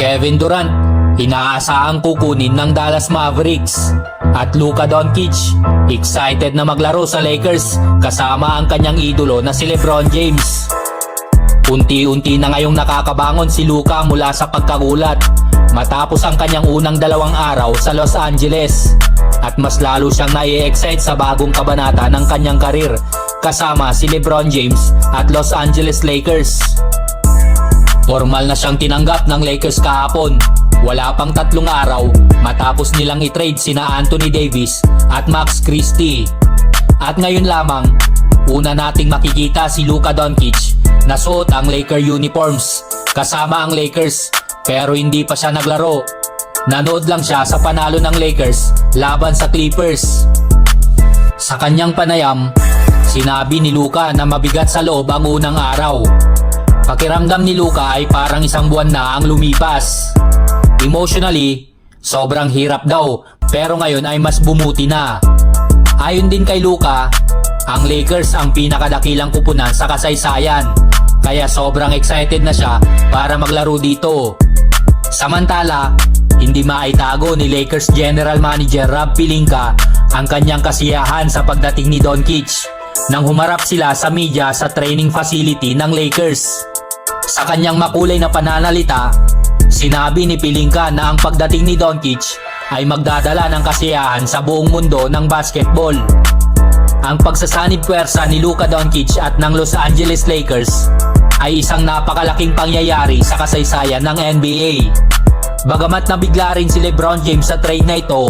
Kevin Durant, inaasahang kukunin ng Dallas Mavericks. At Luka Doncic, excited na maglaro sa Lakers kasama ang kanyang idolo na si LeBron James. Unti-unti na ngayong nakakabangon si Luka mula sa pagkagulat matapos ang kanyang unang 2 araw sa Los Angeles. At mas lalo siyang nai-excite sa bagong kabanata ng kanyang karir kasama si LeBron James at Los Angeles Lakers. Formal na siyang tinanggap ng Lakers kahapon. Wala pang 3 araw matapos nilang i-trade sina Anthony Davis at Max Christie. At ngayon lamang, una nating makikita si Luka Doncic na suot ang Laker uniforms kasama ang Lakers, pero hindi pa siya naglaro. Nanood lang siya sa panalo ng Lakers laban sa Clippers. Sa kanyang panayam, sinabi ni Luka na mabigat sa loob ang unang araw. Pakiramdam ni Luka ay parang 1 buwan na ang lumipas. Emotionally, sobrang hirap daw, pero ngayon ay mas bumuti na. Ayon din kay Luka, ang Lakers ang pinakadakilang kupunan sa kasaysayan, kaya sobrang excited na siya para maglaro dito. Samantala, hindi maitago ni Lakers General Manager Rob Pelinka ang kanyang kasiyahan sa pagdating ni Doncic nang humarap sila sa media sa training facility ng Lakers. Sa kanyang makulay na pananalita, sinabi ni Pelinka na ang pagdating ni Doncic ay magdadala ng kasiyahan sa buong mundo ng basketball. Ang pagsasanib puwersa ni Luka Doncic at ng Los Angeles Lakers ay isang napakalaking pangyayari sa kasaysayan ng NBA. Bagamat nabigla rin si LeBron James sa trade na ito,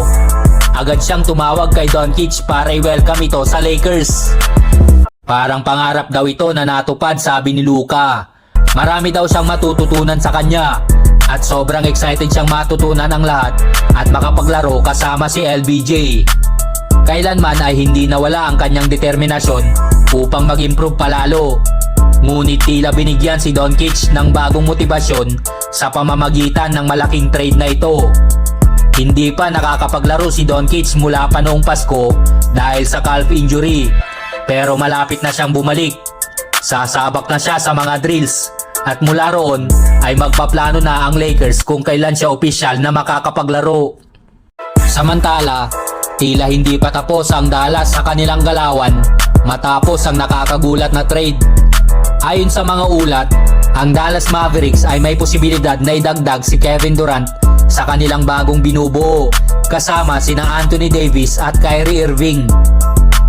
agad siyang tumawag kay Doncic para i-welcome ito sa Lakers. Parang pangarap daw ito na natupad, sabi ni Luka. Marami daw siyang matututunan sa kanya at sobrang excited siyang matutunan ang lahat at makapaglaro kasama si LBJ. Kailanman ay hindi nawala ang kanyang determinasyon upang mag-improve palalo. Ngunit tila binigyan si Doncic ng bagong motibasyon sa pamamagitan ng malaking trade na ito. Hindi pa nakakapaglaro si Doncic mula pa noong Pasko dahil sa calf injury, pero malapit na siyang bumalik. Sasabak na siya sa mga drills at mula roon ay magpaplano na ang Lakers kung kailan siya opisyal na makakapaglaro. Samantala, tila hindi pa tapos ang Dallas sa kanilang galawan matapos ang nakakagulat na trade. Ayon sa mga ulat, ang Dallas Mavericks ay may posibilidad na idagdag si Kevin Durant sa kanilang bagong binubuo kasama sina Anthony Davis at Kyrie Irving.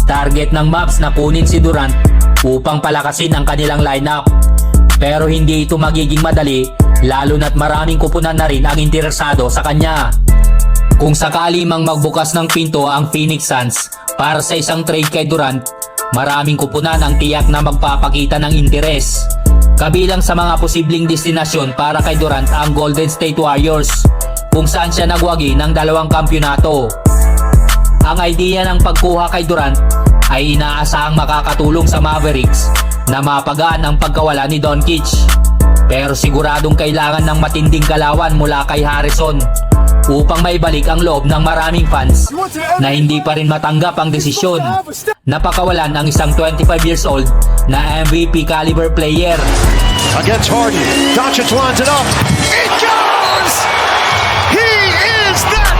Target ng Mavs na kunin si Durant upang palakasin ang kanilang lineup, pero hindi ito magiging madali lalo na't maraming kupunan na rin ang interesado sa kanya. Kung sakali mang magbukas ng pinto ang Phoenix Suns para sa isang trade kay Durant, maraming kupunan ang tiyak na magpapakita ng interes. Kabilang sa mga posibleng destinasyon para kay Durant ang Golden State Warriors, kung saan siya nagwagi ng 2 kampyonato. Ang idea ng pagkuha kay Durant ay inaasahang makakatulong sa Mavericks na mapagaan ang pagkawala ni Doncic. Pero siguradong kailangan ng matinding galawan mula kay Harrison upang maibalik ang loob ng maraming fans na hindi pa rin matanggap ang desisyon na pakawalan ang isang 25 years old na MVP caliber player. Against Harden, Doncic lines it up. It goes! He is that